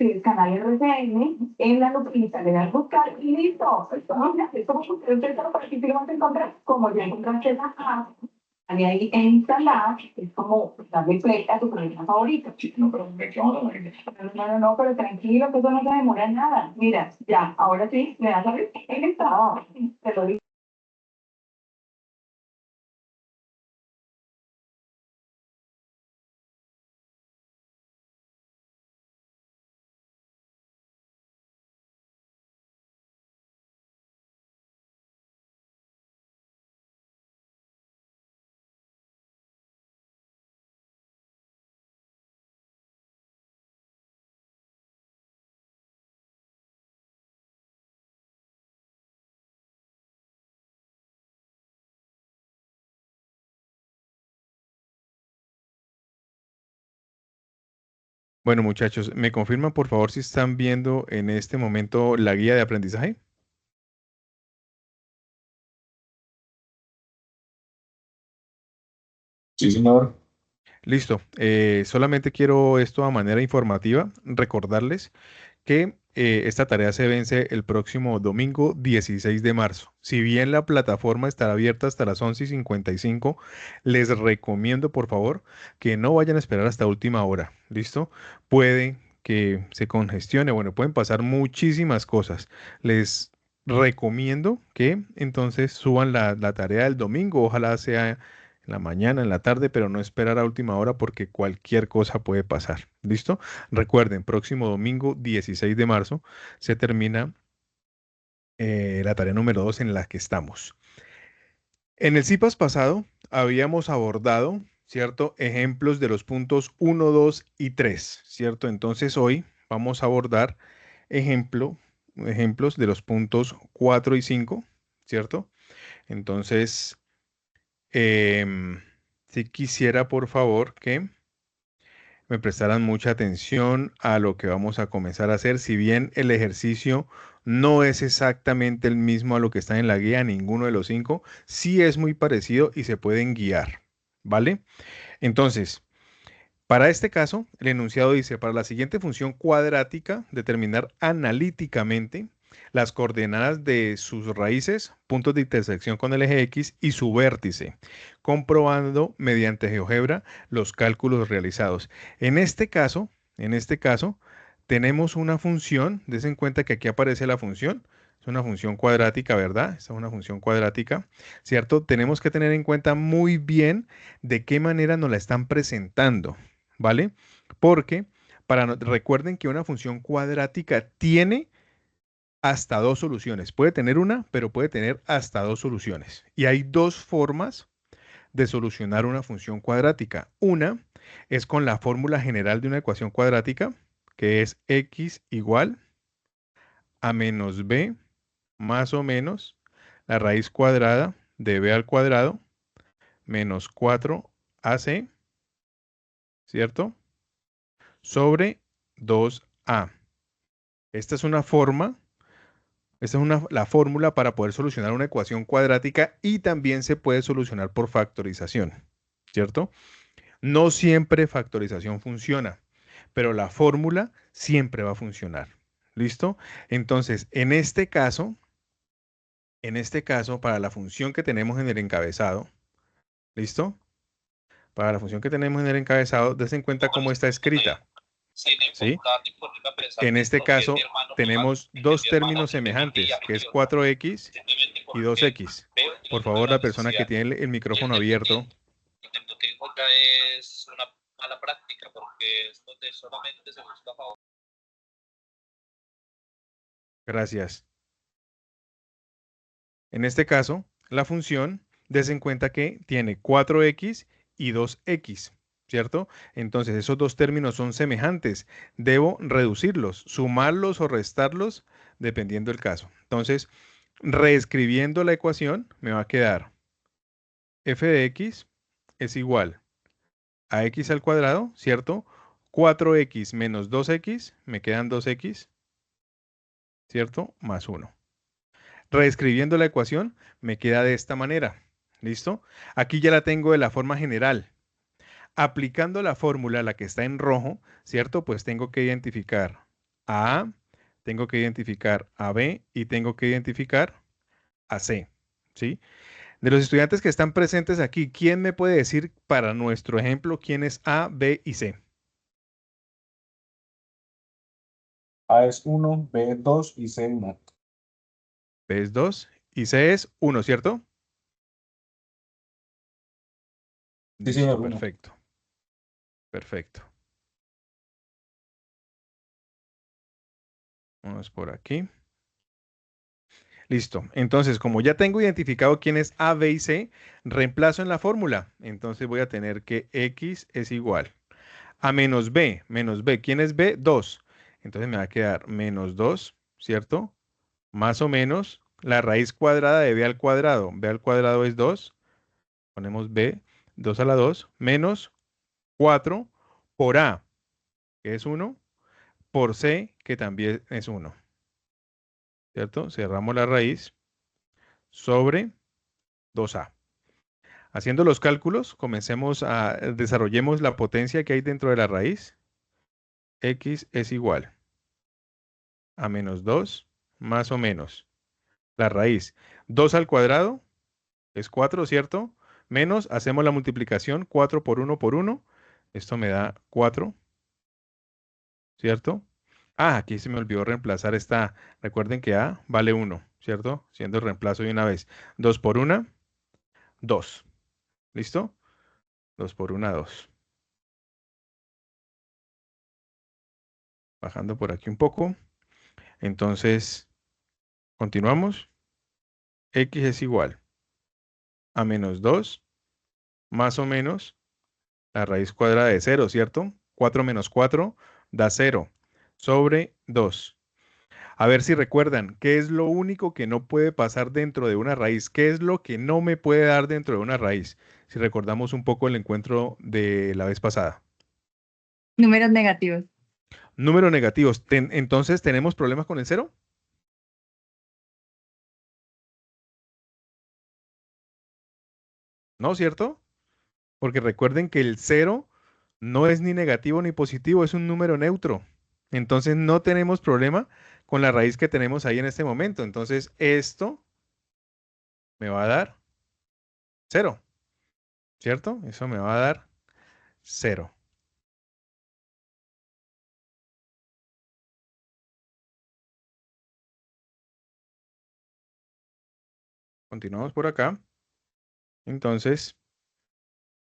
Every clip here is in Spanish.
escribes canal RCN, en la lupita le das buscar y listo. Entonces, es como que ustedes lo prácticamente encontrar, como ya encontraste esa app, y ahí en instalar, es como darle play a tu programa favorito. No, pero no, pero tranquilo, que eso no se demora nada. Mira, ya, ahora sí, le das a ver, él está, te lo digo. Bueno, muchachos, ¿me confirman por favor si están viendo en este momento la guía de aprendizaje? Sí, señor. Listo. Solamente quiero esto a manera informativa, recordarles que esta tarea se vence el próximo domingo 16 de marzo. Si bien la plataforma estará abierta hasta las 11:55, les recomiendo por favor que no vayan a esperar hasta última hora. ¿Listo? Puede que se congestione, bueno, pueden pasar muchísimas cosas. Les recomiendo que entonces suban la tarea del domingo, ojalá sea en la mañana, en la tarde, pero no esperar a última hora porque cualquier cosa puede pasar. ¿Listo? Recuerden, próximo domingo 16 de marzo se termina la tarea número 2 en la que estamos. En el CIPAS pasado habíamos abordado, ¿cierto? Ejemplos de los puntos 1, 2 y 3, ¿cierto? Entonces hoy vamos a abordar ejemplos de los puntos 4 y 5, ¿cierto? Entonces, si quisiera por favor que me prestaran mucha atención a lo que vamos a comenzar a hacer. Si bien el ejercicio no es exactamente el mismo a lo que está en la guía, ninguno de los cinco, sí es muy parecido y se pueden guiar, ¿vale? Entonces, para este caso, el enunciado dice, para la siguiente función cuadrática, determinar analíticamente las coordenadas de sus raíces, puntos de intersección con el eje X y su vértice, comprobando mediante GeoGebra los cálculos realizados. En este caso, tenemos una función, des en cuenta que aquí aparece la función, es una función cuadrática, ¿verdad? Esta es una función cuadrática, ¿cierto? Tenemos que tener en cuenta muy bien de qué manera nos la están presentando. ¿Vale? Porque recuerden que una función cuadrática tiene hasta dos soluciones. Puede tener una, pero puede tener hasta dos soluciones. Y hay dos formas de solucionar una función cuadrática. Una es con la fórmula general de una ecuación cuadrática, que es x igual a menos b más o menos la raíz cuadrada de b al cuadrado menos 4ac, ¿cierto? Sobre 2a. Esta es una forma, esta es la fórmula para poder solucionar una ecuación cuadrática y también se puede solucionar por factorización, ¿cierto? No siempre factorización funciona, pero la fórmula siempre va a funcionar. ¿Listo? Entonces, en este caso, para la función que tenemos en el encabezado, ¿listo? Para la función que tenemos en el encabezado, des en cuenta cómo está escrita, ¿sí? En este caso, tenemos dos términos semejantes, que es 4x y 2x. Por favor, la persona que tiene el micrófono abierto. Gracias. En este caso, la función, des en cuenta que tiene 4x y 2x, ¿cierto? Entonces, esos dos términos son semejantes. Debo reducirlos, sumarlos o restarlos, dependiendo del caso. Entonces, reescribiendo la ecuación, me va a quedar f de x es igual a x al cuadrado, ¿cierto? 4x menos 2x, me quedan 2x, ¿cierto? Más 1. Reescribiendo la ecuación, me queda de esta manera. ¿Listo? Aquí ya la tengo de la forma general. Aplicando la fórmula, la que está en rojo, ¿cierto? Pues tengo que identificar a A, tengo que identificar a B y tengo que identificar a C, ¿sí? De los estudiantes que están presentes aquí, ¿quién me puede decir para nuestro ejemplo quién es A, B y C? A es 1, B 2 y C 1. B es 2 y C es 1, ¿cierto? Sí, Listo, señor, 1. perfecto. Perfecto. Vamos por aquí. Listo. Entonces, como ya tengo identificado quién es A, B y C, reemplazo en la fórmula. Entonces voy a tener que X es igual a menos B. Menos B. ¿Quién es B? 2. Entonces me va a quedar menos 2, ¿cierto? Más o menos la raíz cuadrada de B al cuadrado. B al cuadrado es 2. Ponemos B, 2 a la 2, menos 4 por A, que es 1, por C, que también es 1. ¿Cierto? Cerramos la raíz sobre 2A. Haciendo los cálculos, desarrollemos la potencia que hay dentro de la raíz. X es igual a menos 2 más o menos la raíz. 2 al cuadrado es 4, ¿cierto? Menos, hacemos la multiplicación, 4 por 1 por 1. Esto me da 4, ¿cierto? Ah, aquí se me olvidó reemplazar esta. Recuerden que A vale 1, ¿cierto? Siendo el reemplazo de una vez. 2 por 1, 2. ¿Listo? 2 por 1, 2. Bajando por aquí un poco. Entonces, continuamos. X es igual a menos 2 más o menos la raíz cuadrada de 0, ¿cierto? 4 menos 4 da 0 sobre 2. A ver si recuerdan, ¿qué es lo único que no puede pasar dentro de una raíz? ¿Qué es lo que no me puede dar dentro de una raíz? Si recordamos un poco el encuentro de la vez pasada. Números negativos. Números negativos. Entonces, ¿tenemos problemas con el 0? ¿No, cierto? Porque recuerden que el 0 no es ni negativo ni positivo, es un número neutro. Entonces, no tenemos problema con la raíz que tenemos ahí en este momento. Entonces, esto me va a dar 0, ¿cierto? Eso me va a dar 0. Continuamos por acá. Entonces,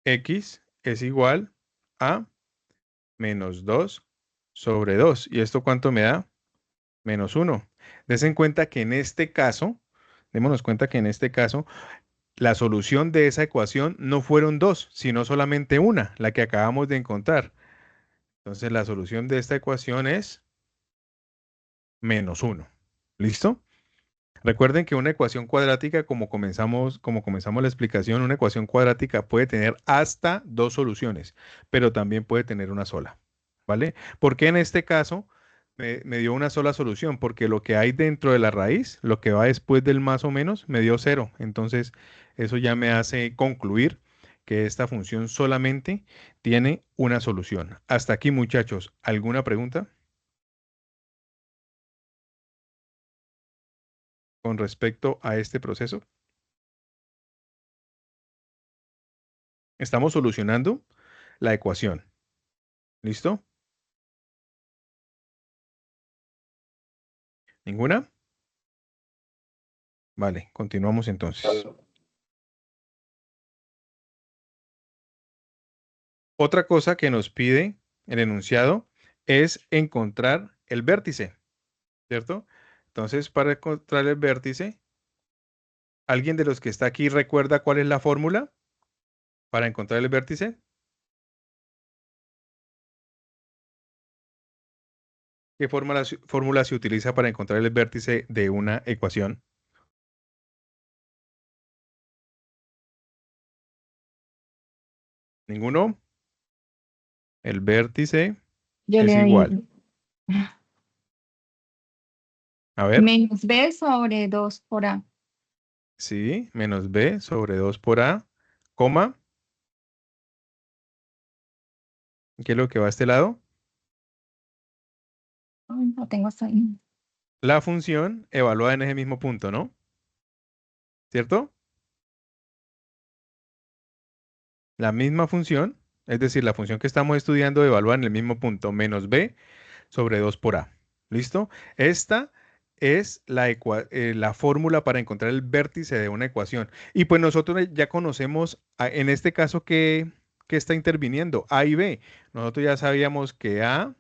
X es igual a menos 2 sobre 2. ¿Y esto cuánto me da? Menos 1. Desen cuenta que en este caso, démonos cuenta que en este caso, la solución de esa ecuación no fueron dos, sino solamente una, la que acabamos de encontrar. Entonces, la solución de esta ecuación es menos 1. ¿Listo? Recuerden que una ecuación cuadrática, como comenzamos la explicación, una ecuación cuadrática puede tener hasta dos soluciones, pero también puede tener una sola, ¿vale? ¿Por qué en este caso me dio una sola solución? Porque lo que hay dentro de la raíz, lo que va después del más o menos, me dio 0. Entonces, eso ya me hace concluir que esta función solamente tiene una solución. Hasta aquí, muchachos, ¿alguna pregunta con respecto a este proceso? Estamos solucionando la ecuación. ¿Listo? ¿Ninguna? Vale, continuamos entonces. Otra cosa que nos pide el enunciado es encontrar el vértice, ¿cierto? Entonces, para encontrar el vértice, ¿alguien de los que está aquí recuerda cuál es la fórmula para encontrar el vértice? ¿Qué fórmula se utiliza para encontrar el vértice de una ecuación? ¿Ninguno? El vértice Yo es le igual. doy A ver, menos B sobre 2 por A. sí, menos b sobre 2 por a, coma, ¿qué es lo que va a este lado? No tengo hasta ahí. la función evaluada en ese mismo punto, ¿no? ¿Cierto? La misma función, es decir, la función que estamos estudiando evalúa en el mismo punto, menos b sobre 2 por a. ¿Listo? Esta es la fórmula para encontrar el vértice de una ecuación. Y pues nosotros ya conocemos, en este caso, que está interviniendo, a y b. Nosotros ya sabíamos que a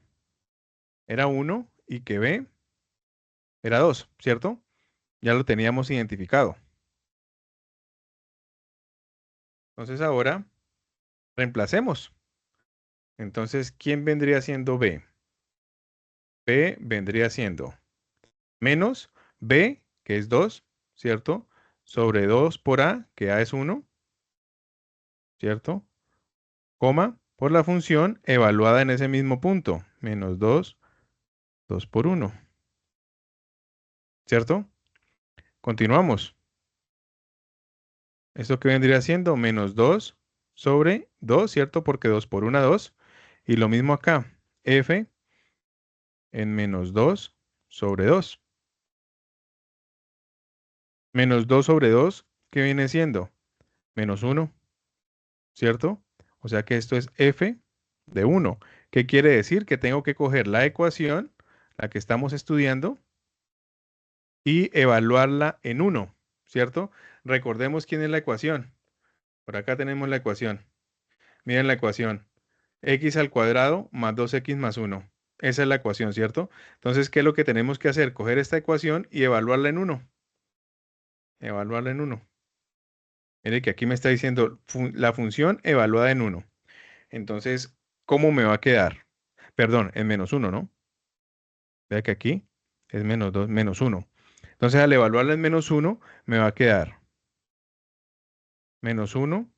era 1 y que b era 2, ¿cierto? Ya lo teníamos identificado. Entonces ahora reemplacemos. Entonces, ¿quién vendría siendo b? B vendría siendo menos B, que es 2, ¿cierto? Sobre 2 por A, que A es 1, ¿cierto? Coma, por la función evaluada en ese mismo punto, menos 2, 2 por 1, ¿cierto? Continuamos. ¿Esto qué vendría siendo? Menos 2 sobre 2, ¿cierto? Porque 2 por 1, 2. Y lo mismo acá, F en menos 2 sobre 2. Menos 2 sobre 2, ¿qué viene siendo? Menos 1. ¿Cierto? O sea que esto es f de 1. ¿Qué quiere decir? Que tengo que coger la ecuación, la que estamos estudiando, y evaluarla en 1, ¿cierto? Recordemos quién es la ecuación. Por acá tenemos la ecuación. Miren la ecuación. X al cuadrado más 2x más 1. Esa es la ecuación, ¿cierto? Entonces, ¿qué es lo que tenemos que hacer? Coger esta ecuación y evaluarla en 1. Evaluarla en 1. Mire que aquí me está diciendo la función evaluada en 1. Entonces, ¿cómo me va a quedar? Perdón, en menos 1, ¿no? Vea que aquí es menos 2, menos 1. Entonces, al evaluarla en menos 1, me va a quedar menos 1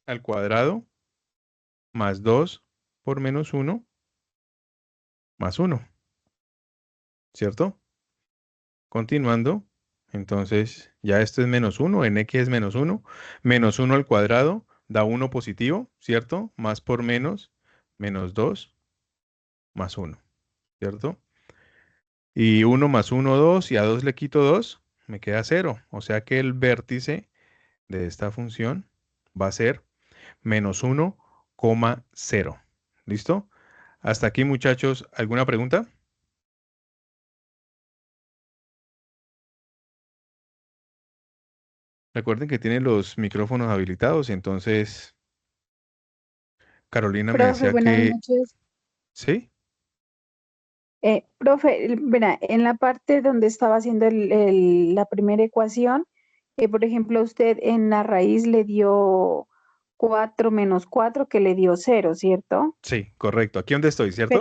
al cuadrado más 2 por menos 1 más 1, ¿cierto? Continuando, entonces ya esto es menos 1, en x es menos 1 al cuadrado da 1 positivo, ¿cierto? Más por menos 2 más 1, ¿cierto? Y 1 más 1, 2, y a 2 le quito 2, me queda 0. O sea que el vértice de esta función va a ser menos 1,0. ¿Listo? Hasta aquí, muchachos. ¿Alguna pregunta? Recuerden que tienen los micrófonos habilitados, entonces Carolina me Profe, decía buenas que noches. sí. Profe, verá, en la parte donde estaba haciendo la primera ecuación, por ejemplo, usted en la raíz le dio 4 menos 4 que le dio 0, ¿cierto? Sí, correcto. Aquí donde estoy, ¿cierto?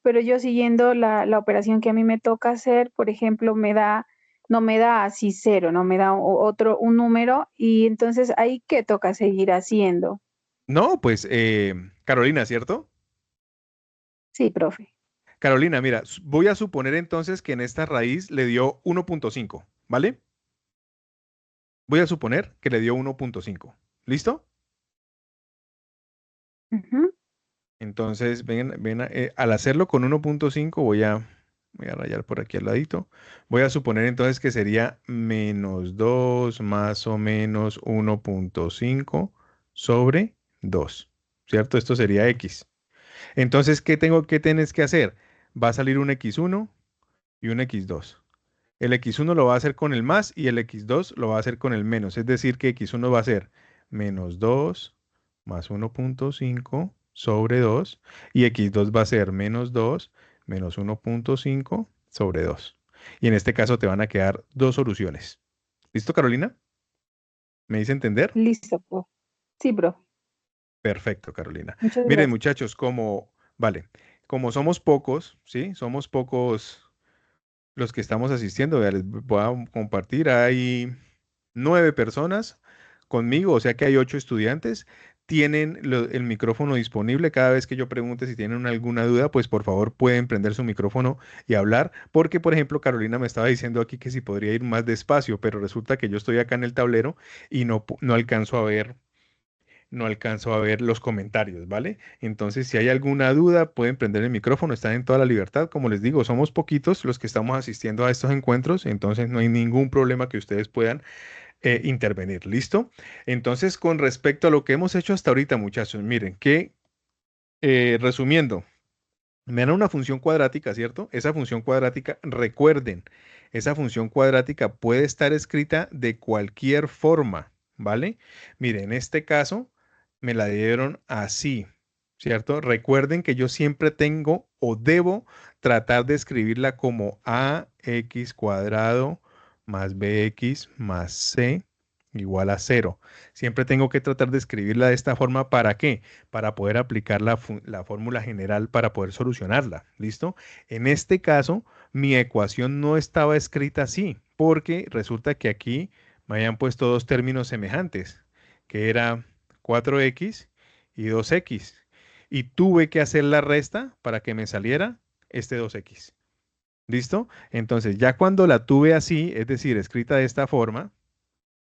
Pero yo siguiendo la operación que a mí me toca hacer, por ejemplo, no me da así 0, no me da un número, y entonces ahí qué toca seguir haciendo. No, pues Carolina, ¿cierto? Sí, profe. Carolina, mira, voy a suponer entonces que en esta raíz le dio 1,5, ¿vale? Voy a suponer que le dio 1,5. ¿Listo? Ujú. Entonces, al hacerlo con 1,5 voy a rayar por aquí al ladito. Voy a suponer entonces que sería menos 2 más o menos 1,5 sobre 2, ¿cierto? Esto sería x. Entonces, ¿qué tienes que hacer? Va a salir un x1 y un x2. El x1 lo va a hacer con el más y el x2 lo va a hacer con el menos. Es decir, que x1 va a ser menos 2 más 1,5 sobre 2 y x2 va a ser menos 2 menos 1,5 sobre 2. Y en este caso te van a quedar dos soluciones. ¿Listo, Carolina? ¿Me hice entender? Listo, profe. Sí, profe. Perfecto, Carolina. Muchas Miren, gracias. muchachos, vale, como somos pocos, ¿sí? Somos pocos los que estamos asistiendo. Vea, les voy a compartir. Hay 9 personas conmigo, o sea que hay 8 estudiantes. Tienen el micrófono disponible. Cada vez que yo pregunte si tienen alguna duda, pues por favor pueden prender su micrófono y hablar. Porque, por ejemplo, Carolina me estaba diciendo aquí que si podría ir más despacio, pero resulta que yo estoy acá en el tablero y no alcanzo a ver no alcanzo a ver los comentarios, ¿vale? Entonces, si hay alguna duda, pueden prender el micrófono, están en toda la libertad. Como les digo, somos poquitos los que estamos asistiendo a estos encuentros, entonces no hay ningún problema que ustedes puedan intervenir. ¿Listo? Entonces, con respecto a lo que hemos hecho hasta ahorita, muchachos, miren, que resumiendo, me dan una función cuadrática, ¿cierto? Esa función cuadrática, recuerden, esa función cuadrática puede estar escrita de cualquier forma, ¿vale? Miren, en este caso me la dieron así, ¿cierto? Recuerden que yo siempre tengo o debo tratar de escribirla como ax cuadrado más bx más c igual a cero. Siempre tengo que tratar de escribirla de esta forma. ¿Para qué? Para poder aplicar la fórmula general para poder solucionarla. ¿Listo? En este caso, mi ecuación no estaba escrita así, porque resulta que aquí me habían puesto dos términos semejantes, que era 4x y 2x. Y tuve que hacer la resta para que me saliera este 2x. ¿Listo? Entonces, ya cuando la tuve así, es decir, escrita de esta forma,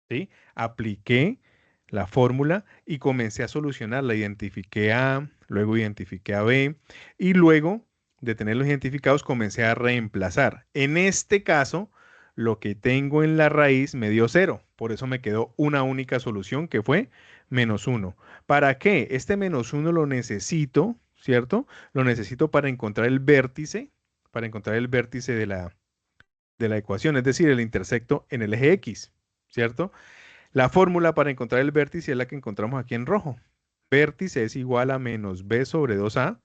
¿sí? Apliqué la fórmula y comencé a solucionarla. Identifiqué A, luego identifiqué a B y luego de tenerlos identificados comencé a reemplazar. En este caso, lo que tengo en la raíz me dio 0. Por eso me quedó una única solución que fue -1. ¿Para qué? Este -1 lo necesito, ¿cierto? Lo necesito para encontrar el vértice de la ecuación, es decir, el intersecto en el eje X, ¿cierto? La fórmula para encontrar el vértice es la que encontramos aquí en rojo. Vértice es igual a menos b sobre 2a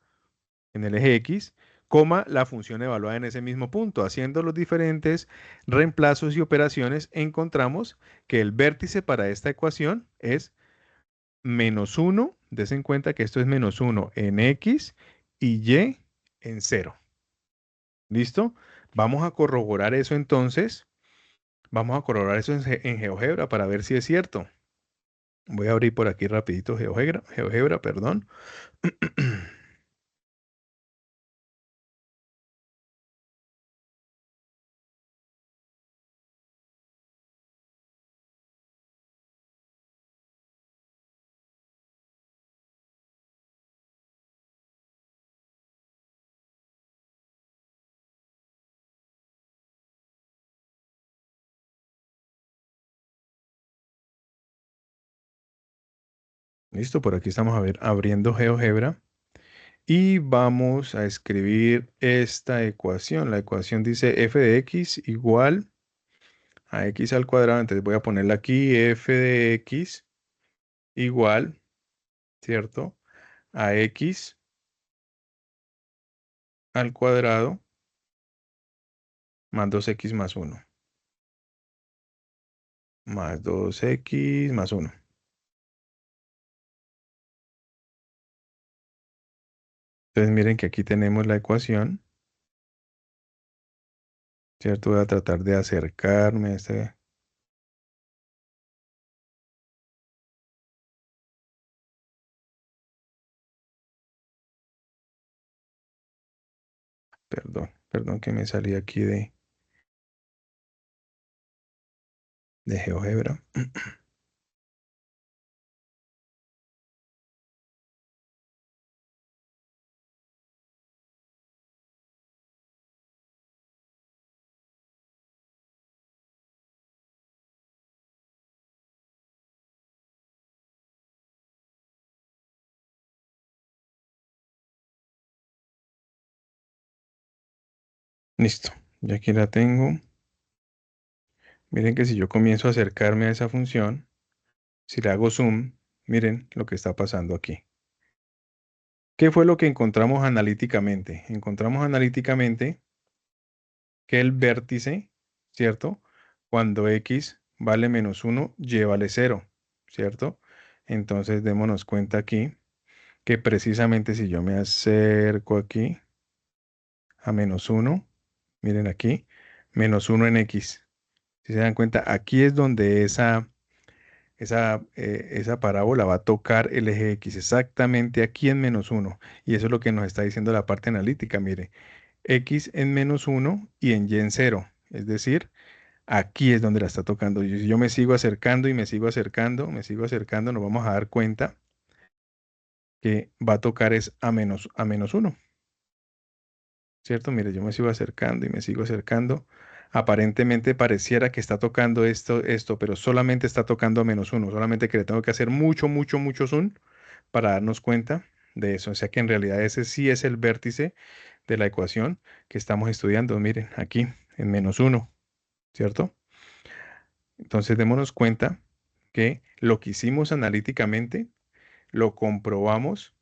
en el eje X, coma la función evaluada en ese mismo punto. Haciendo los diferentes reemplazos y operaciones, encontramos que el vértice para esta ecuación es -1. Des en cuenta que esto es -1 en X y Y en 0. ¿Listo? Vamos a corroborar eso entonces. Vamos a corroborar eso en GeoGebra para ver si es cierto. Voy a abrir por aquí rapidito GeoGebra, perdón. Listo, por aquí estamos abriendo GeoGebra y vamos a escribir esta ecuación. La ecuación dice f de x igual a x al cuadrado. Entonces voy a ponerla aquí, f de x igual, ¿cierto? A x al cuadrado más 2x más 1. Más 2x más 1. Entonces miren que aquí tenemos la ecuación, ¿cierto? Voy a tratar de acercarme a este. Perdón que me salí aquí de GeoGebra. Listo, ya aquí la tengo. Miren que si yo comienzo a acercarme a esa función, si le hago zoom, miren lo que está pasando aquí. ¿Qué fue lo que encontramos analíticamente? Encontramos analíticamente que el vértice, ¿cierto? Cuando x vale -1, y vale 0, ¿cierto? Entonces démonos cuenta aquí que precisamente si yo me acerco aquí a -1, miren aquí, -1 en x. Si se dan cuenta, aquí es donde esa parábola va a tocar el eje X, exactamente aquí en -1. Y eso es lo que nos está diciendo la parte analítica. Mire, X en -1 y en Y en 0. Es decir, aquí es donde la está tocando. Y si yo me sigo acercando y me sigo acercando, nos vamos a dar cuenta que va a tocar es a menos 1. ¿Cierto? Mire, yo me sigo acercando y me sigo acercando. Aparentemente pareciera que está tocando esto, pero solamente está tocando a menos 1. Solamente que le tengo que hacer mucho, mucho, mucho zoom para darnos cuenta de eso. O sea que en realidad ese sí es el vértice de la ecuación que estamos estudiando. Miren, aquí en menos 1, ¿cierto? Entonces démonos cuenta que lo que hicimos analíticamente lo comprobamos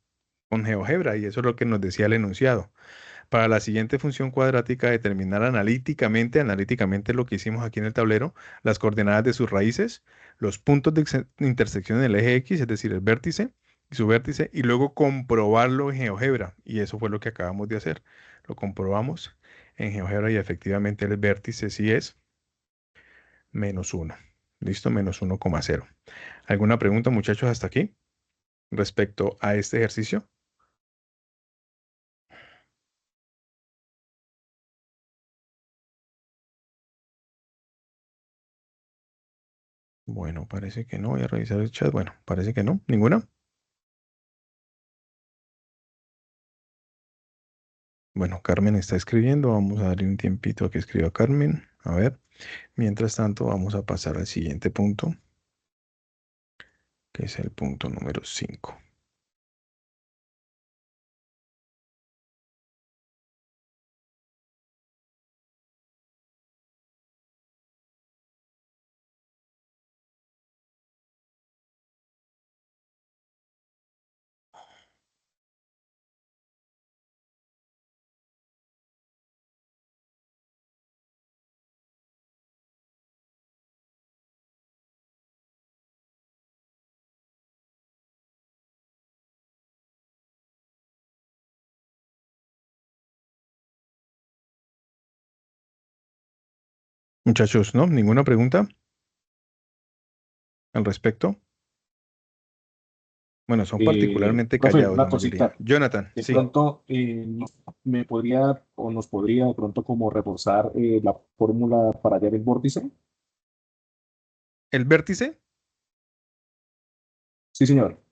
con GeoGebra y eso es lo que nos decía el enunciado. Para la siguiente función cuadrática, determinar analíticamente lo que hicimos aquí en el tablero, las coordenadas de sus raíces, los puntos de intersección en el eje X, es decir, el vértice y su vértice, y luego comprobarlo en GeoGebra. Y eso fue lo que acabamos de hacer. Lo comprobamos en GeoGebra y efectivamente el vértice sí es menos 1. ¿Listo? Menos 1,0. ¿Alguna pregunta, muchachos, hasta aquí respecto a este ejercicio? Bueno, parece que no. Voy a revisar el chat. Bueno, parece que no. ¿Ninguna? Bueno, Carmen está escribiendo. Vamos a darle un tiempito a que escriba Carmen. A ver. Mientras tanto, vamos a pasar al siguiente punto, que es el punto número 5. Muchachos, ¿no? ¿Ninguna pregunta al respecto? Bueno, son particularmente Profe, callados una la mayoría. cosita. Jonathan, De sí. pronto, ¿me podría o nos podría de pronto como reforzar la fórmula para hallar el vórtice? ¿El vértice? Sí, señor.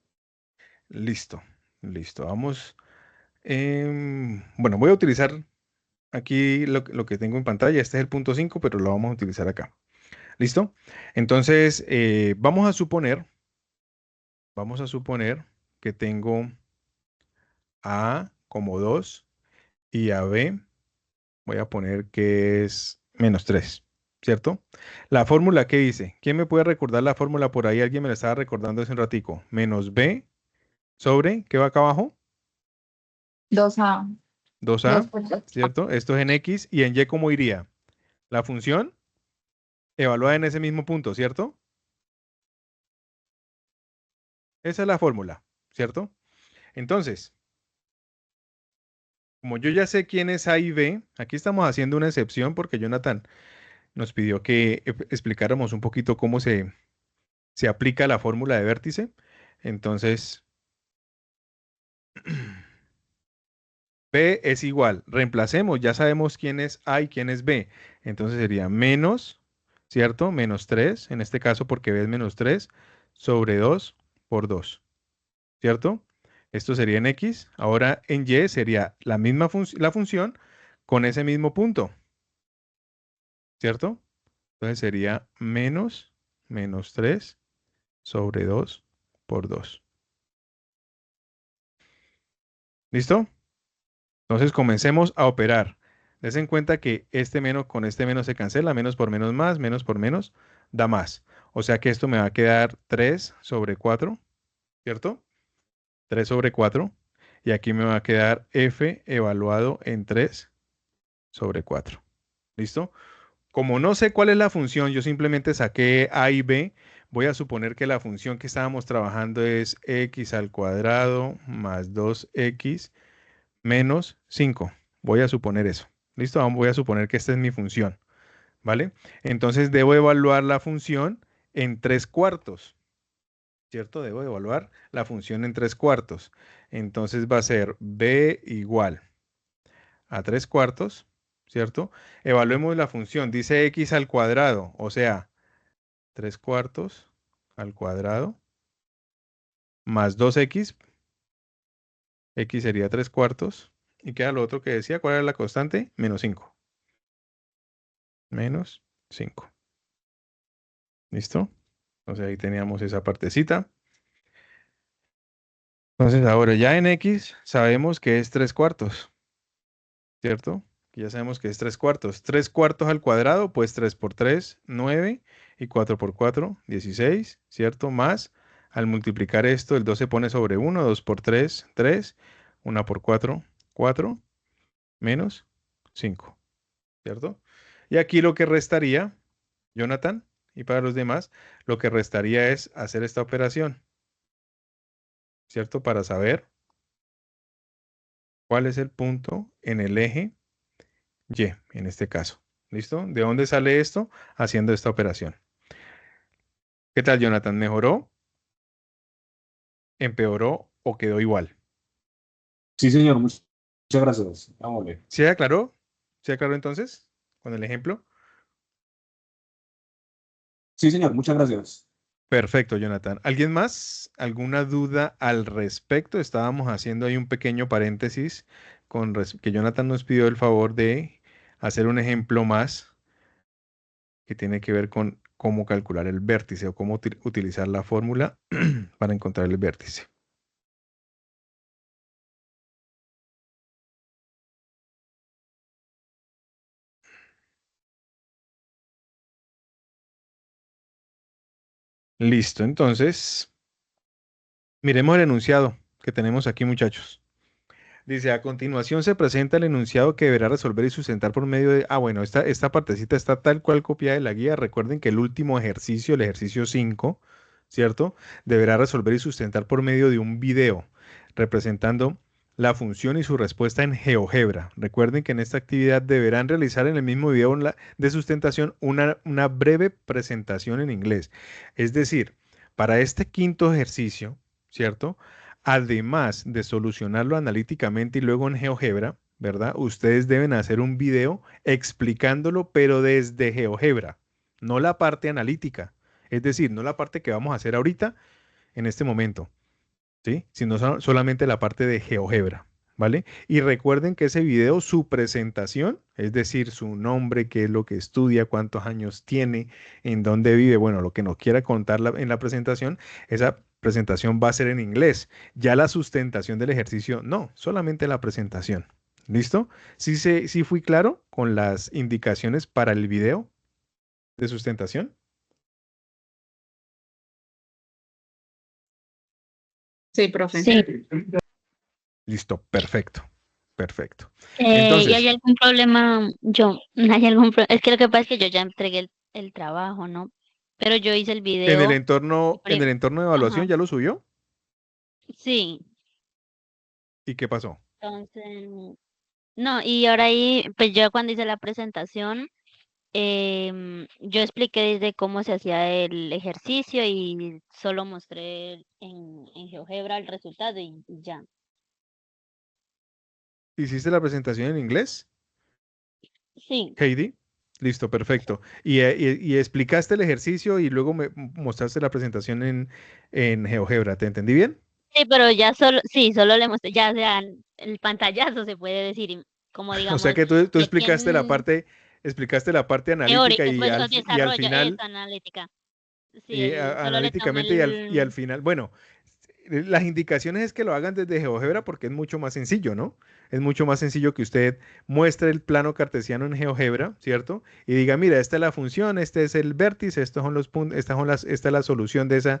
Listo, listo. Vamos. Bueno, voy a utilizar aquí lo que tengo en pantalla. Este es el punto 5, pero lo vamos a utilizar acá. ¿Listo? Entonces, vamos a suponer que tengo a como 2 y a b voy a poner que es menos 3, ¿cierto? La fórmula que hice, ¿quién me puede recordar la fórmula por ahí? Alguien me la estaba recordando hace un ratico. Menos b sobre, ¿qué va acá abajo? 2A. 2 2a, por 2. ¿cierto? Esto es en x y en y, ¿cómo iría? La función evaluada en ese mismo punto, ¿cierto? Esa es la fórmula, ¿cierto? Entonces, como yo ya sé quién es A y B, aquí estamos haciendo una excepción porque Jonathan nos pidió que explicáramos un poquito cómo se aplica la fórmula de vértice. Entonces, B es igual. Reemplacemos, ya sabemos quién es A y quién es B. Entonces sería menos, ¿cierto? Menos 3, en este caso porque B es menos 3, sobre 2 por 2, ¿cierto? Esto sería en X. Ahora en Y sería la misma la función con ese mismo punto, ¿cierto? Entonces sería menos 3 sobre 2 por 2. ¿Listo? Entonces comencemos a operar. Des en cuenta que este menos con este menos se cancela, menos por menos da más. O sea que esto me va a quedar 3 sobre 4, ¿cierto? 3 sobre 4. Y aquí me va a quedar f evaluado en 3 sobre 4. ¿Listo? Como no sé cuál es la función, yo simplemente saqué a y b. Voy a suponer que la función que estábamos trabajando es x al cuadrado más 2x menos 5. Voy a suponer eso. ¿Listo? Voy a suponer que esta es mi función. ¿Vale? Entonces debo evaluar la función en 3 cuartos. ¿Cierto? Debo evaluar la función en 3 cuartos. Entonces va a ser b igual a 3 cuartos. ¿Cierto? Evaluemos la función. Dice x al cuadrado. O sea, 3 cuartos al cuadrado más 2x X sería 3/4. Y queda lo otro que decía, ¿cuál era la constante? Menos 5. Menos 5. ¿Listo? Entonces ahí teníamos esa partecita. Entonces ahora ya en X sabemos que es 3/4, ¿cierto? Ya sabemos que es 3/4. 3/4 al cuadrado, pues 3 por 3, 9, y 4 por 4, 16, ¿cierto? Más, al multiplicar esto, el 2 se pone sobre 1, 2 por 3, 3, 1 por 4, 4, menos 5, ¿cierto? Y aquí lo que restaría, Jonathan, y para los demás, lo que restaría es hacer esta operación, ¿cierto? Para saber cuál es el punto en el eje Y, en este caso. ¿Listo? ¿De dónde sale esto? Haciendo esta operación. ¿Qué tal, Jonathan? ¿Mejoró? ¿Empeoró o quedó igual? Sí, señor, muchas gracias. Vamos a ver. ¿Se aclaró? ¿Se aclaró entonces con el ejemplo? Sí, señor, muchas gracias. Perfecto, Jonathan. ¿Alguien más? ¿Alguna duda al respecto? Estábamos haciendo ahí un pequeño paréntesis que Jonathan nos pidió el favor de hacer un ejemplo más que tiene que ver con cómo calcular el vértice o cómo utilizar la fórmula para encontrar el vértice. Listo, entonces, miremos el enunciado que tenemos aquí, muchachos. Dice, a continuación se presenta el enunciado que deberá resolver y sustentar por medio de... Ah, bueno, esta partecita está tal cual copiada de la guía. Recuerden que el último ejercicio, el ejercicio 5, ¿cierto? Deberá resolver y sustentar por medio de un video representando la función y su respuesta en GeoGebra. Recuerden que en esta actividad deberán realizar en el mismo video de sustentación una breve presentación en inglés. Es decir, para este quinto ejercicio, ¿cierto? Además de solucionarlo analíticamente y luego en GeoGebra, ¿verdad? Ustedes deben hacer un video explicándolo, pero desde GeoGebra, no la parte analítica. Es decir, no la parte que vamos a hacer ahorita, en este momento, ¿sí? Sino solamente la parte de GeoGebra, ¿vale? Y recuerden que ese video, su presentación, es decir, su nombre, qué es lo que estudia, cuántos años tiene, en dónde vive, bueno, lo que nos quiera contar en la presentación, esa presentación va a ser en inglés. Ya la sustentación del ejercicio, no, solamente la presentación. ¿Listo? ¿Sí fui claro con las indicaciones para el video de sustentación? Sí, profe. Sí. Listo, perfecto, perfecto. ¿Y Entonces, hay algún problema? No hay algún es que lo que pasa es que yo ya entregué el trabajo, ¿no? Pero yo hice el en video. el entorno de evaluación, Ajá, ¿ya lo subió? sí. ¿Y qué pasó? Entonces, no, y ahora ahí, pues yo cuando hice la presentación, yo expliqué desde cómo se hacía el ejercicio y solo mostré en GeoGebra el resultado y ya. ¿Hiciste la presentación en inglés, Sí, Heidi? Listo, perfecto. Y explicaste el ejercicio y luego me mostraste la presentación en GeoGebra. ¿Te entendí bien? sí, pero ya solo, sí, solo le mostré, ya sea el pantallazo se puede decir, y como O sea digamos, que tú de quién explicaste la parte analítica teórico, y pues, o y al desarrollo final, esa analítica. Sí, y solo le tomé analíticamente y al final, bueno, las indicaciones es que lo hagan desde GeoGebra porque es mucho más sencillo, ¿no? Es mucho más sencillo que usted muestre el plano cartesiano en GeoGebra, ¿cierto? Y diga, mira, esta es la función, este es el vértice, estos son los puntos, esta es la solución de esa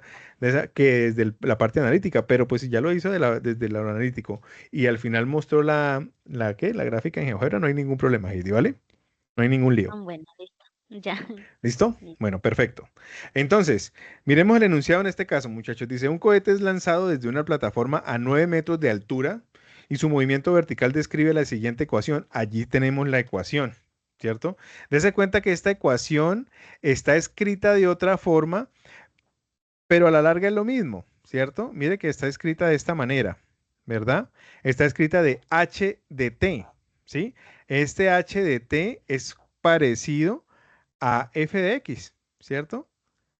que es la parte analítica, pero pues si ya lo hizo desde lo analítico y al final mostró ¿qué? La gráfica en GeoGebra, no hay ningún problema, Heidi, ¿vale? No hay ningún lío. bueno, listo, ya. ¿Listo? Listo. Bueno, perfecto. Entonces, miremos el enunciado en este caso, muchachos. Dice, un cohete es lanzado desde una plataforma a 9 metros de altura y su movimiento vertical describe la siguiente ecuación. Allí tenemos la ecuación, ¿cierto? Dese cuenta que esta ecuación está escrita de otra forma, pero a la larga es lo mismo, ¿cierto? Mire que está escrita de esta manera, ¿verdad? Está escrita de h de t, ¿sí? Este h de t es parecido a f de x, ¿cierto?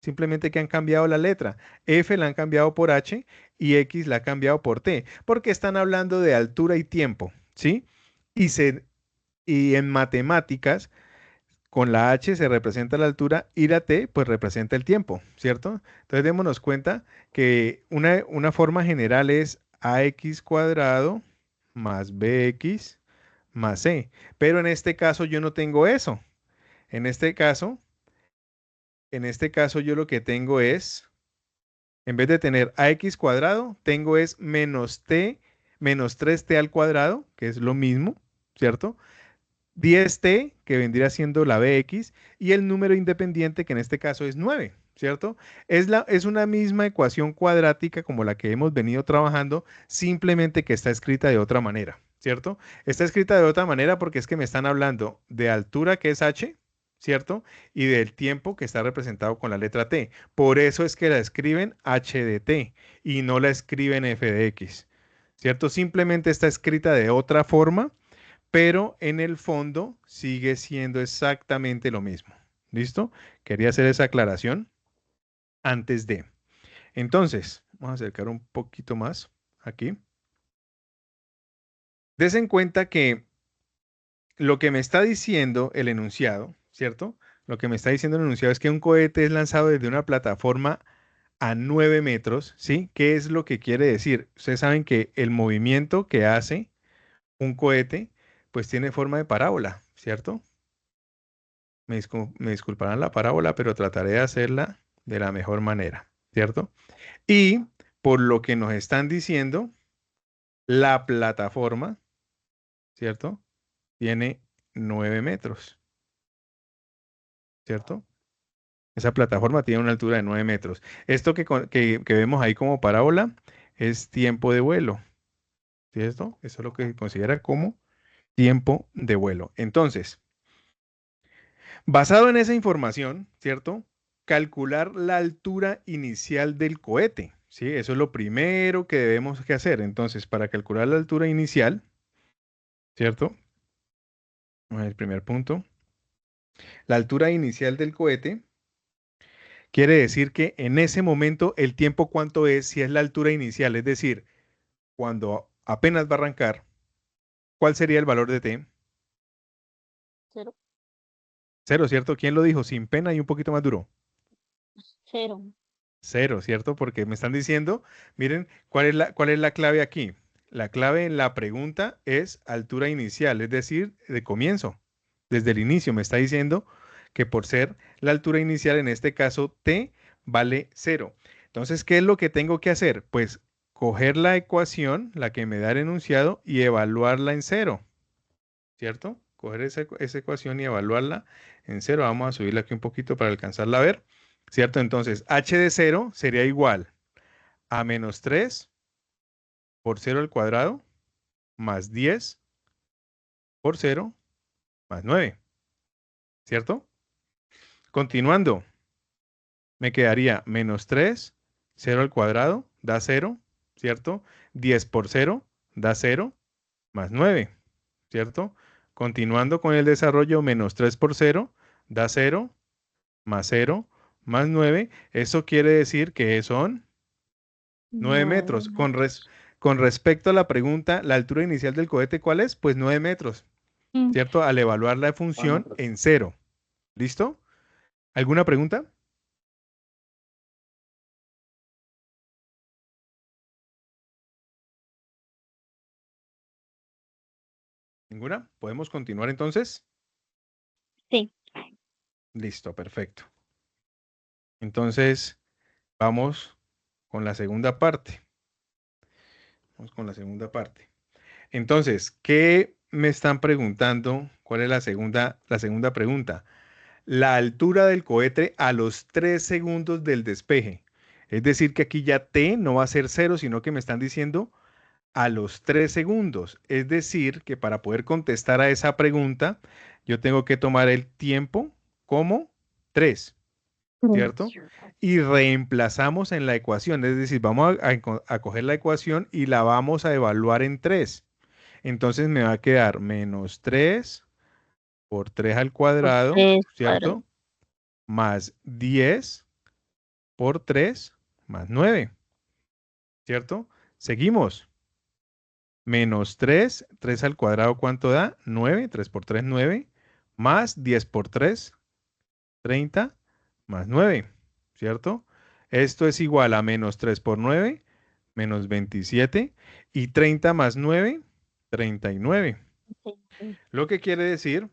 Simplemente que han cambiado la letra. F la han cambiado por H y X la han cambiado por T, porque están hablando de altura y tiempo, ¿sí? Y en matemáticas, con la H se representa la altura y la T pues representa el tiempo, ¿cierto? Entonces démonos cuenta que una forma general es AX cuadrado más BX más C. Pero en este caso yo no tengo eso. En este caso, yo lo que tengo es, en vez de tener AX cuadrado, tengo es menos T, menos 3T al cuadrado, que es lo mismo, ¿cierto? 10T, que vendría siendo la BX, y el número independiente, que en este caso es 9, ¿cierto? Es una misma ecuación cuadrática como la que hemos venido trabajando, simplemente que está escrita de otra manera, ¿cierto? Está escrita de otra manera porque es que me están hablando de altura, que es H, ¿cierto? Y del tiempo, que está representado con la letra T. Por eso es que la escriben H de T y no la escriben F de X, ¿cierto? Simplemente está escrita de otra forma, pero en el fondo sigue siendo exactamente lo mismo. ¿Listo? Quería hacer esa aclaración antes de. Entonces, vamos a acercar un poquito más aquí. Des en cuenta que lo que me está diciendo el enunciado, ¿cierto? Lo que me está diciendo el enunciado es que un cohete es lanzado desde una plataforma a 9 metros, ¿sí? ¿Qué es lo que quiere decir? Ustedes saben que el movimiento que hace un cohete, pues tiene forma de parábola, ¿cierto? Me disculparán la parábola, pero trataré de hacerla de la mejor manera, ¿cierto? Y por lo que nos están diciendo, la plataforma, ¿cierto? Tiene 9 metros, ¿cierto? Esa plataforma tiene una altura de 9 metros. Esto que vemos ahí como parábola es tiempo de vuelo, ¿cierto? Eso es lo que se considera como tiempo de vuelo. Entonces, basado en esa información, ¿cierto? Calcular la altura inicial del cohete, ¿sí? Eso es lo primero que debemos que hacer. Entonces, para calcular la altura inicial, ¿cierto? El primer punto. La altura inicial del cohete quiere decir que en ese momento el tiempo cuánto es si es la altura inicial, es decir, cuando apenas va a arrancar, ¿cuál sería el valor de t? 0, 0, ¿cierto? ¿Quién lo dijo? Sin pena y un poquito más duro. 0. 0, ¿cierto? Porque me están diciendo, miren, ¿cuál es la clave aquí? La clave en la pregunta es altura inicial, es decir, de comienzo. Desde el inicio me está diciendo que por ser la altura inicial, en este caso t, vale 0. Entonces, ¿qué es lo que tengo que hacer? Pues coger la ecuación, la que me da el enunciado, y evaluarla en 0, ¿cierto? Coger esa ecuación y evaluarla en 0. Vamos a subirla aquí un poquito para alcanzarla a ver. ¿Cierto? Entonces, h de 0 sería igual a menos 3 por 0 al cuadrado más 10 por 0 más 9. ¿Cierto? Continuando, me quedaría menos 3, 0 al cuadrado da 0, ¿cierto? 10 por 0 da 0 más 9, ¿cierto? Continuando con el desarrollo, menos 3 por 0 da 0 más 9. Eso quiere decir que son 9 metros. Con respecto a la pregunta, la altura inicial del cohete, ¿cuál es? Pues 9 metros, ¿cierto? Al evaluar la 9 función metros. en 0. ¿Listo? ¿Alguna pregunta? ¿Ninguna? ¿Podemos continuar entonces? Sí. Listo, perfecto. Entonces, vamos con la segunda parte. Vamos con la segunda parte. Entonces, ¿qué me están preguntando? ¿Cuál es la segunda pregunta? La altura del cohete a los 3 segundos del despeje. Es decir, que aquí ya t no va a ser 0, sino que me están diciendo a los 3 segundos. Es decir, que para poder contestar a esa pregunta, yo tengo que tomar el tiempo como 3, ¿cierto? Y reemplazamos en la ecuación. Es decir, vamos a coger la ecuación y la vamos a evaluar en 3. Entonces me va a quedar menos 3 por 3 al Por cuadrado, 3 cuadrados. ¿cierto? Más 10 por 3 más 9, ¿cierto? Seguimos. Menos 3, 3 al cuadrado, ¿cuánto da? 9, 3 por 3, 9, más 10 por 3, 30, más 9, ¿cierto? Esto es igual a menos 3 por 9, menos 27, y 30 más 9, 39. Sí. Lo que quiere decir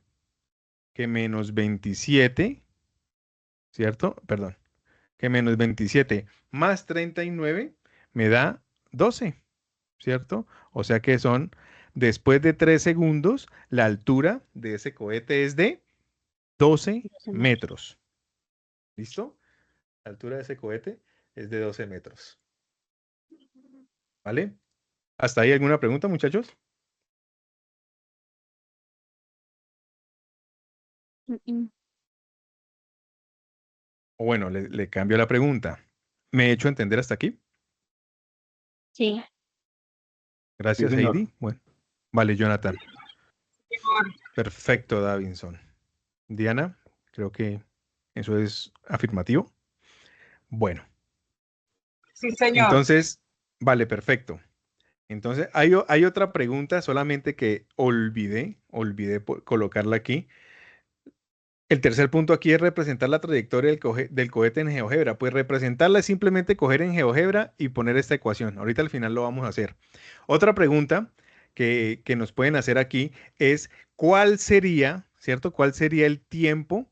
que menos 27, ¿cierto? Perdón, que menos 27 más 39 me da 12, ¿cierto? O sea que son, después de 3 segundos, la altura de ese cohete es de 12 12 metros. metros. ¿Listo? La altura de ese cohete es de 12 metros. ¿Vale? ¿Hasta ahí alguna pregunta, muchachos? O bueno, le cambio la pregunta. ¿Me he hecho entender hasta aquí? Sí. Gracias, señor. Heidi. Bueno, vale, Jonathan. Perfecto, Davinson. Diana, creo que eso es afirmativo. Bueno, Sí, señor. entonces, vale, perfecto. Entonces, hay otra pregunta solamente que olvidé colocarla aquí. El tercer punto aquí es representar la trayectoria del cohete en GeoGebra. Pues representarla es simplemente coger en GeoGebra y poner esta ecuación. Ahorita al final lo vamos a hacer. Otra pregunta que nos pueden hacer aquí es ¿cuál sería, cierto? ¿Cuál sería el tiempo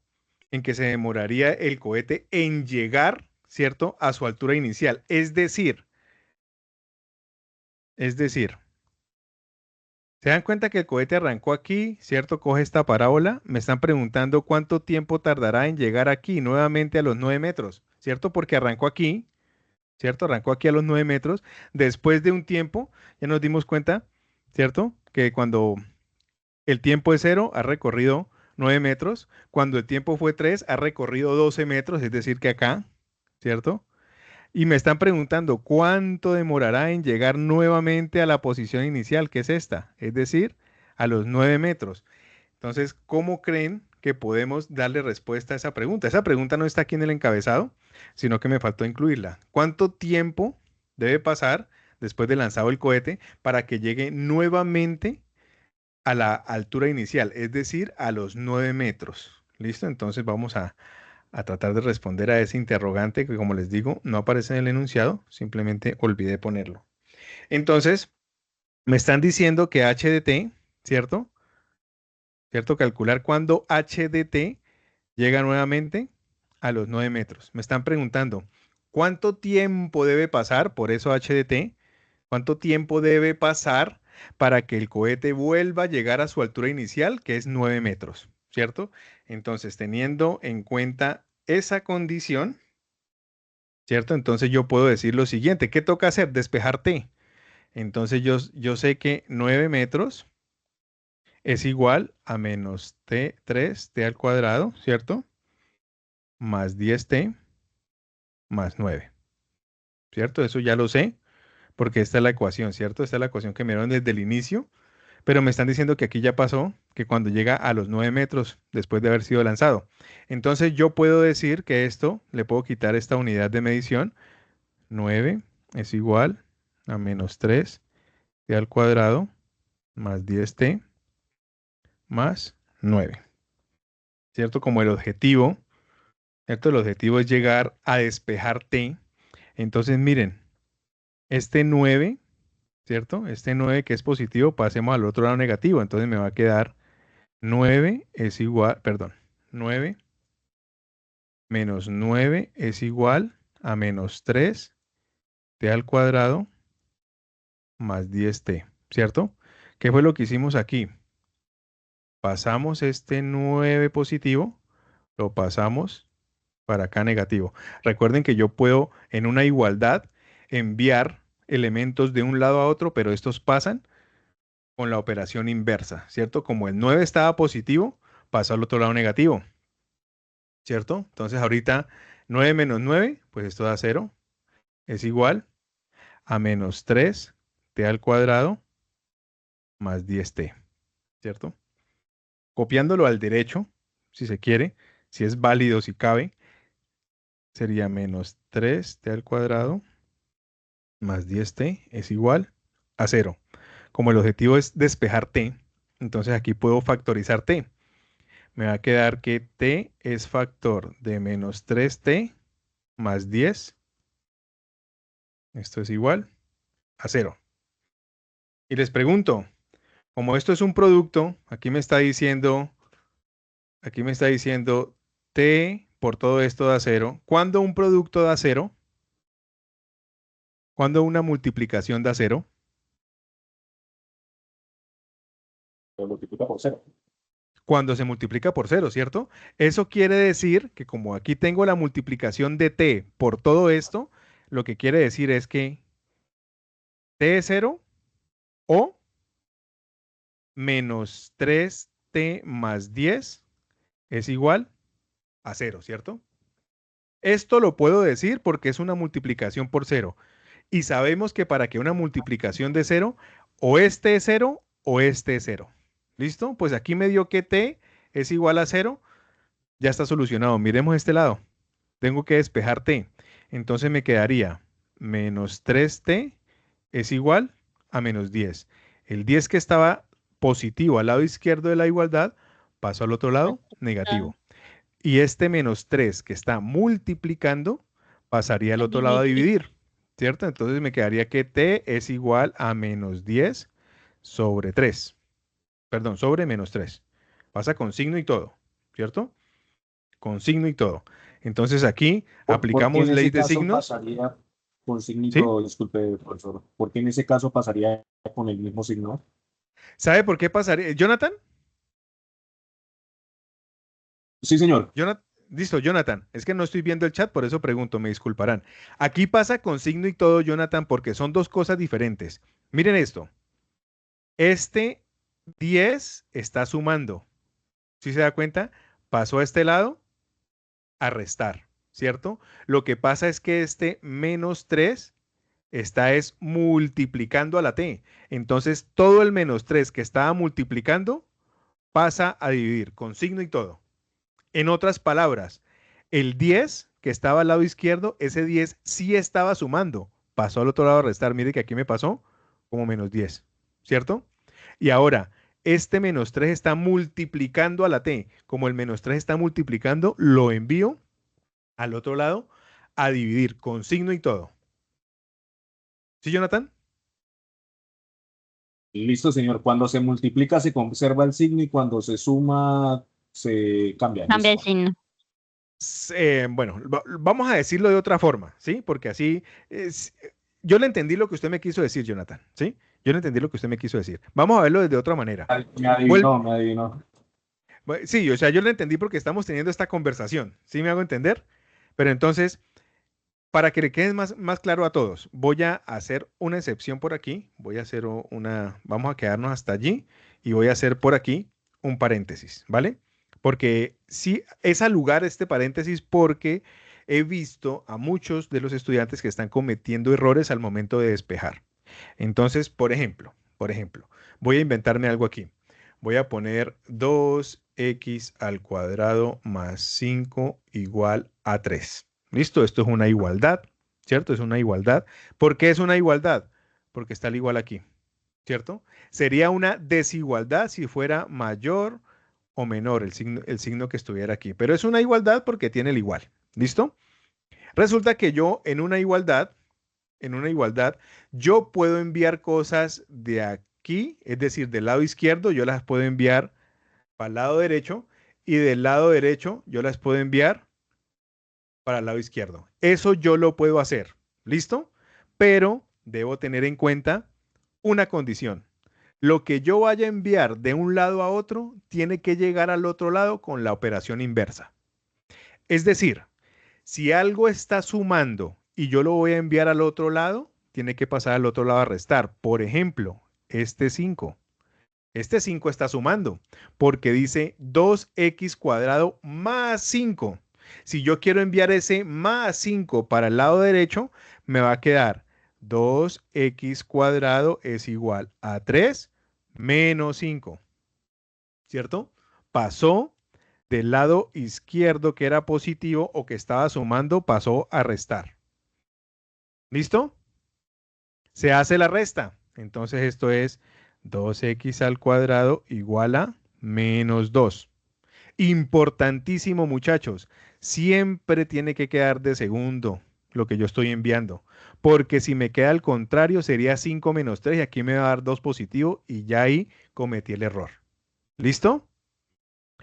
en que se demoraría el cohete en llegar, cierto, a su altura inicial? Es decir, ¿se dan cuenta que el cohete arrancó aquí, cierto? Coge esta parábola. Me están preguntando cuánto tiempo tardará en llegar aquí nuevamente a los 9 metros, ¿cierto? Porque arrancó aquí, ¿cierto? Arrancó aquí a los 9 metros. Después de un tiempo, ya nos dimos cuenta, ¿cierto? Que cuando el tiempo es 0, ha recorrido 9 metros. Cuando el tiempo fue 3, ha recorrido 12 metros, es decir, que acá, ¿cierto? Y me están preguntando cuánto demorará en llegar nuevamente a la posición inicial, que es esta, es decir, a los 9 metros. Entonces, ¿cómo creen que podemos darle respuesta a esa pregunta? Esa pregunta no está aquí en el encabezado, sino que me faltó incluirla. ¿Cuánto tiempo debe pasar después de lanzado el cohete para que llegue nuevamente a la altura inicial, es decir, a los 9 metros? ¿Listo? Entonces vamos a tratar de responder a ese interrogante que, como les digo, no aparece en el enunciado, simplemente olvidé ponerlo. Entonces, me están diciendo que h de t, ¿cierto? ¿Cierto? Calcular cuándo h de t llega nuevamente a los 9 metros. Me están preguntando, ¿cuánto tiempo debe pasar? Por eso h de t, ¿cuánto tiempo debe pasar para que el cohete vuelva a llegar a su altura inicial, que es 9 metros? ¿Cierto? Entonces, teniendo en cuenta esa condición, ¿cierto? Entonces yo puedo decir lo siguiente, ¿qué toca hacer? Despejar t. Entonces yo sé que 9 metros es igual a menos t3 al cuadrado, ¿cierto? Más 10t más 9, ¿cierto? Eso ya lo sé, porque esta es la ecuación, ¿cierto? Esta es la ecuación que me dieron desde el inicio, pero me están diciendo que aquí ya pasó, que cuando llega a los 9 metros después de haber sido lanzado. Entonces yo puedo decir que esto, le puedo quitar esta unidad de medición, 9 es igual a menos 3t al cuadrado más 10t más 9, ¿cierto? Como el objetivo, ¿cierto? El objetivo es llegar a despejar t. Entonces, miren, este 9, ¿cierto? Este 9 que es positivo, pasemos al otro lado negativo. Entonces me va a quedar 9 es igual, perdón, 9 menos 9 es igual a menos 3t al cuadrado más 10t, ¿cierto? ¿Qué fue lo que hicimos aquí? Pasamos este 9 positivo, lo pasamos para acá negativo. Recuerden que yo puedo en una igualdad enviar elementos de un lado a otro, pero estos pasan con la operación inversa, ¿cierto? Como el 9 estaba positivo, pasó al otro lado negativo, ¿cierto? Entonces ahorita 9 menos 9, pues esto da 0, es igual a menos 3t al cuadrado más 10t, ¿cierto? Copiándolo al derecho, si se quiere, si es válido, si cabe, sería menos 3t al cuadrado más 10t es igual a 0. Como el objetivo es despejar t, entonces aquí puedo factorizar t. Me va a quedar que t es factor de menos 3t más 10. Esto es igual a 0. Y les pregunto, como esto es un producto, aquí me está diciendo t por todo esto da 0. ¿Cuándo un producto da 0? ¿Cuándo una multiplicación da 0? Lo multiplica por 0. Cuando se multiplica por 0, ¿cierto? Eso quiere decir que como aquí tengo la multiplicación de t por todo esto, lo que quiere decir es que t es 0 o menos 3t más 10 es igual a 0, ¿cierto? Esto lo puedo decir porque es una multiplicación por 0. Y sabemos que para que una multiplicación de 0, o este es 0 o este es 0. ¿Listo? Pues aquí me dio que t es igual a 0. Ya está solucionado. Miremos este lado. Tengo que despejar t. Entonces me quedaría menos 3t es igual a menos 10. El 10 que estaba positivo al lado izquierdo de la igualdad pasó al otro lado negativo. Y este menos 3 que está multiplicando pasaría al otro lado a dividir, ¿cierto? Entonces me quedaría que t es igual a menos 10 sobre 3. Perdón, sobre menos 3. Pasa con signo y todo, ¿cierto? Con signo y todo. Entonces aquí ¿Por qué aplicamos en ley ese de caso signos, pasaría con signo y ¿sí? todo? Disculpe, profesor. ¿Por qué en ese caso pasaría con el mismo signo? ¿Sabe por qué pasaría? Jonathan, Sí, señor. Listo, Jonathan. Es que no estoy viendo el chat, por eso pregunto, me disculparán. Aquí pasa con signo y todo, Jonathan, porque son dos cosas diferentes. Miren esto. Este 10 está sumando. ¿Sí se da cuenta? Pasó a este lado a restar, ¿cierto? Lo que pasa es que este menos 3 está es multiplicando a la t. Entonces, todo el menos 3 que estaba multiplicando pasa a dividir con signo y todo. En otras palabras, el 10 que estaba al lado izquierdo, ese 10 sí estaba sumando. Pasó al otro lado a restar. Mire que aquí me pasó como menos 10, ¿cierto? Y ahora, este menos 3 está multiplicando a la t. Como el menos 3 está multiplicando, lo envío al otro lado a dividir con signo y todo. ¿Sí, Jonathan? Listo, señor. Cuando se multiplica se conserva el signo y cuando se suma se cambia. Cambia el Listo. signo. Bueno, vamos a decirlo de otra forma, ¿sí? Porque así, yo le entendí lo que usted me quiso decir, Jonathan, ¿sí? Yo le entendí lo que usted me quiso decir. Vamos a verlo de otra manera. Me adivinó, me adivinó. Sí, o sea, yo lo entendí porque estamos teniendo esta conversación, ¿sí me hago entender? Pero entonces, para que le quede más claro a todos, voy a hacer una excepción por aquí, voy a hacer vamos a quedarnos hasta allí y voy a hacer por aquí un paréntesis, ¿vale? Porque sí es al lugar este paréntesis porque he visto a muchos de los estudiantes que están cometiendo errores al momento de despejar. Entonces, por ejemplo, voy a inventarme algo aquí. Voy a poner 2x al cuadrado más 5 igual a 3. Listo, esto es una igualdad, ¿cierto? Es una igualdad. ¿Por qué es una igualdad? Porque está el igual aquí, ¿cierto? Sería una desigualdad si fuera mayor o menor el signo que estuviera aquí. Pero es una igualdad porque tiene el igual. ¿Listo? Resulta que yo en una igualdad, yo puedo enviar cosas de aquí, es decir, del lado izquierdo, yo las puedo enviar para el lado derecho y del lado derecho yo las puedo enviar para el lado izquierdo. Eso yo lo puedo hacer. ¿Listo? Pero debo tener en cuenta una condición. Lo que yo vaya a enviar de un lado a otro tiene que llegar al otro lado con la operación inversa. Es decir, si algo está sumando y yo lo voy a enviar al otro lado, tiene que pasar al otro lado a restar. Por ejemplo, este 5. Este 5 está sumando porque dice 2x cuadrado más 5. Si yo quiero enviar ese más 5 para el lado derecho, me va a quedar 2x cuadrado es igual a 3 menos 5. ¿Cierto? Pasó del lado izquierdo que era positivo o que estaba sumando pasó a restar. ¿Listo? Se hace la resta. Entonces esto es 2x al cuadrado igual a menos 2. Importantísimo, muchachos. Siempre tiene que quedar de segundo lo que yo estoy enviando. Porque si me queda al contrario sería 5 menos 3 y aquí me va a dar 2 positivo y ya ahí cometí el error. ¿Listo?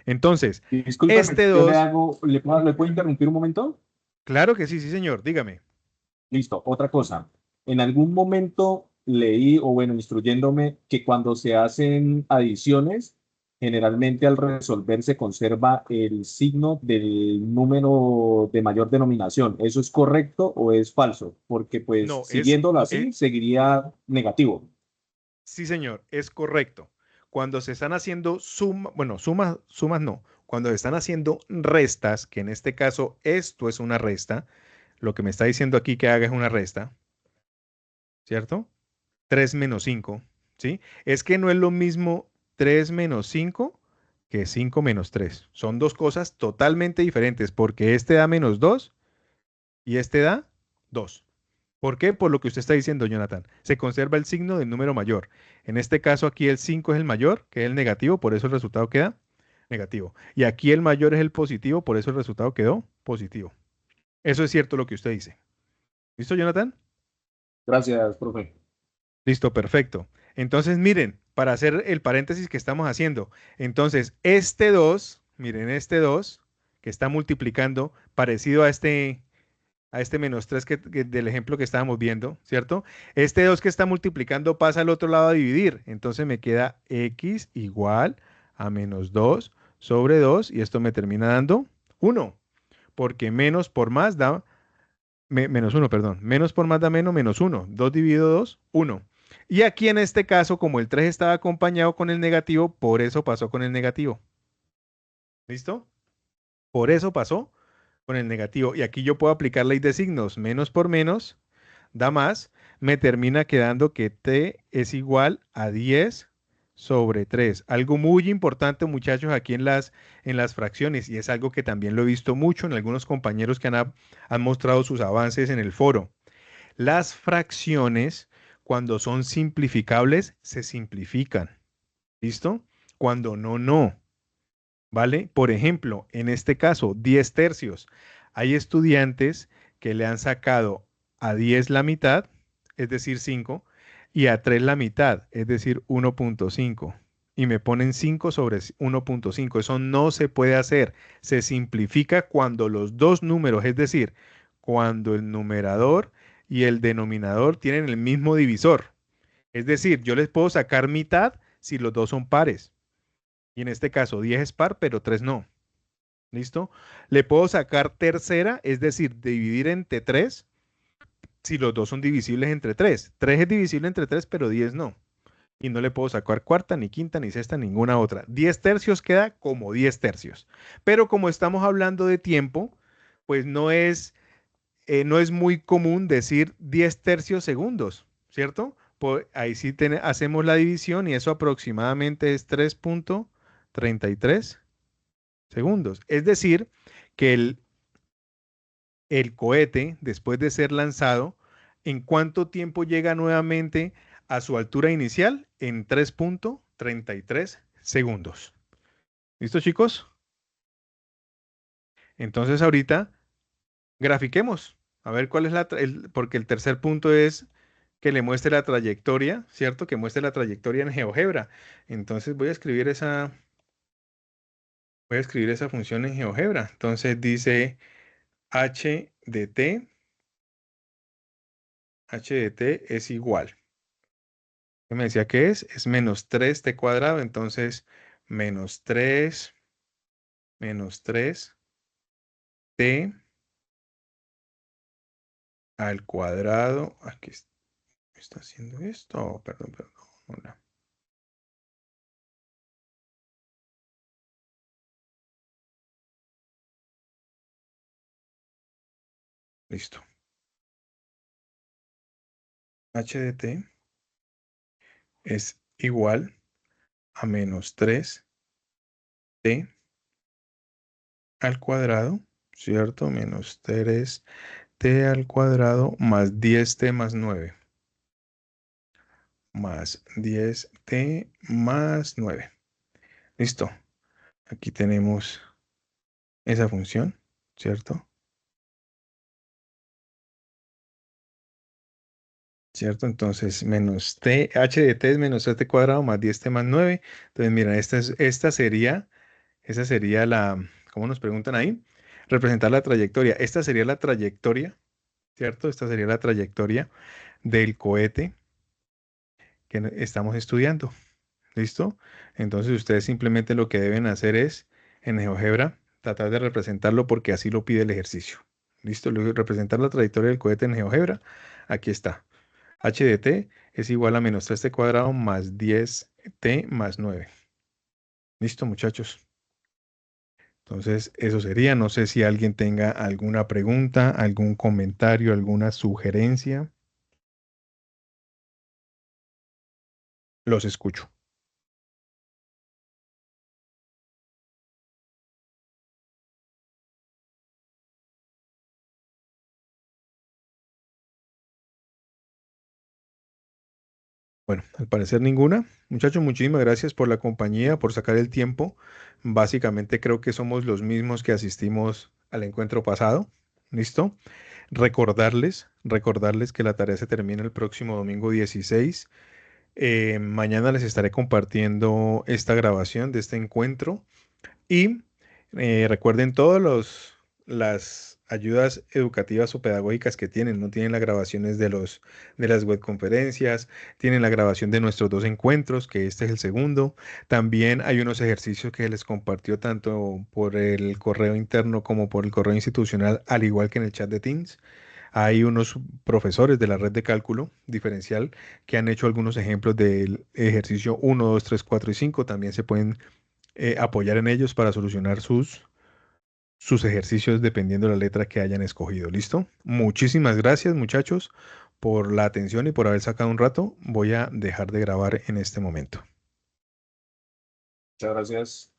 Entonces, Disculpa, este yo 2, ¿le puedo interrumpir un momento? claro que sí, sí, señor, dígame. Listo, otra cosa. En algún momento leí, o bueno, instruyéndome, que cuando se hacen adiciones, generalmente al resolver se conserva el signo del número de mayor denominación. ¿Eso es correcto o es falso? Porque pues No, siguiéndolo así, seguiría negativo. sí, señor, es correcto. Cuando se están haciendo sumas no. Cuando se están haciendo restas, que en este caso esto es una resta, lo que me está diciendo aquí que haga es una resta, ¿cierto? 3 menos 5, ¿sí? Es que no es lo mismo 3 menos 5 que 5 menos 3. Son dos cosas totalmente diferentes, porque este da menos 2 y este da 2. ¿Por qué? Por lo que usted está diciendo, Jonathan. Se conserva el signo del número mayor. En este caso aquí el 5 es el mayor, que es el negativo, por eso el resultado queda negativo. Y aquí el mayor es el positivo, por eso el resultado quedó positivo. Eso es cierto lo que usted dice. ¿Listo, Jonathan? Gracias, profe. Listo, perfecto. Entonces, miren, para hacer el paréntesis que estamos haciendo, entonces este 2, miren, este 2 que está multiplicando, parecido a este menos 3 del ejemplo que estábamos viendo, ¿cierto? Este 2 que está multiplicando pasa al otro lado a dividir, entonces me queda x igual a menos 2 sobre 2 y esto me termina dando 1, porque menos por más da menos 1, perdón. Menos por más da menos 1. 2 dividido 2, 1. Y aquí en este caso, como el 3 estaba acompañado con el negativo, por eso pasó con el negativo. ¿Listo? Por eso pasó con el negativo. Y aquí yo puedo aplicar ley de signos. Menos por menos da más. Me termina quedando que t es igual a 10 sobre 3. Algo muy importante, muchachos, aquí en las fracciones. Y es algo que también lo he visto mucho en algunos compañeros que han mostrado sus avances en el foro. Las fracciones, cuando son simplificables, se simplifican. ¿Listo? Cuando no, no. ¿Vale? Por ejemplo, en este caso, 10 tercios. Hay estudiantes que le han sacado a 10 la mitad, es decir, 5, y a 3 la mitad, es decir, 1.5. Y me ponen 5 sobre 1.5. Eso no se puede hacer. Se simplifica cuando los dos números, es decir, cuando el numerador y el denominador tienen el mismo divisor. Es decir, yo les puedo sacar mitad si los dos son pares. Y en este caso 10 es par, pero 3 no. ¿Listo? Le puedo sacar tercera, es decir, dividir entre 3 si los dos son divisibles entre 3. 3 es divisible entre 3, pero 10 no. Y no le puedo sacar cuarta, ni quinta, ni sexta, ninguna otra. 10 tercios queda como 10 tercios. Pero como estamos hablando de tiempo, pues no es muy común decir 10 tercios segundos, ¿cierto? Ahí sí hacemos la división y eso aproximadamente es 3.33 segundos. Es decir, que el cohete, después de ser lanzado, ¿en cuánto tiempo llega nuevamente a su altura inicial? En 3.33 segundos. ¿Listo, chicos? Entonces ahorita grafiquemos. A ver cuál es porque el tercer punto es que le muestre la trayectoria, ¿cierto? Que muestre la trayectoria en GeoGebra. Entonces voy a escribir esa función en GeoGebra. Entonces dice h de t es igual. ¿Qué me decía que es? Es menos 3t cuadrado. Entonces menos 3 t al cuadrado. Aquí está haciendo esto. Oh, perdón, perdón. Hola. Listo. H de t es igual a menos 3t al cuadrado, ¿cierto? Menos 3t al cuadrado más 10t más 9. Más 10t más 9. Listo. Aquí tenemos esa función, ¿cierto? ¿Cierto? Entonces, menos t, h de t es menos t cuadrado más 10t más 9. Entonces, mira, esa sería la, ¿cómo nos preguntan ahí? Representar la trayectoria. Esta sería la trayectoria, ¿cierto? Esta sería la trayectoria del cohete que estamos estudiando. ¿Listo? Entonces, ustedes simplemente lo que deben hacer es, en GeoGebra, tratar de representarlo porque así lo pide el ejercicio. ¿Listo? Luego, representar la trayectoria del cohete en GeoGebra. Aquí está. H de t es igual a menos 3t cuadrado más 10t más 9. ¿Listo, muchachos? Entonces, eso sería. No sé si alguien tenga alguna pregunta, algún comentario, alguna sugerencia. Los escucho. Bueno, al parecer ninguna. Muchachos, muchísimas gracias por la compañía, por sacar el tiempo. Básicamente creo que somos los mismos que asistimos al encuentro pasado. ¿Listo? Recordarles que la tarea se termina el próximo domingo 16. Mañana les estaré compartiendo esta grabación de este encuentro y recuerden todas las ayudas educativas o pedagógicas que tienen. No tienen las grabaciones de las webconferencias, tienen la grabación de nuestros dos encuentros, que este es el segundo. También hay unos ejercicios que les compartió tanto por el correo interno como por el correo institucional, al igual que en el chat de Teams. Hay unos profesores de la red de cálculo diferencial que han hecho algunos ejemplos del ejercicio 1, 2, 3, 4 y 5. También se pueden apoyar en ellos para solucionar sus ejercicios dependiendo de la letra que hayan escogido. ¿Listo? Muchísimas gracias, muchachos, por la atención y por haber sacado un rato. Voy a dejar de grabar en este momento. Muchas gracias.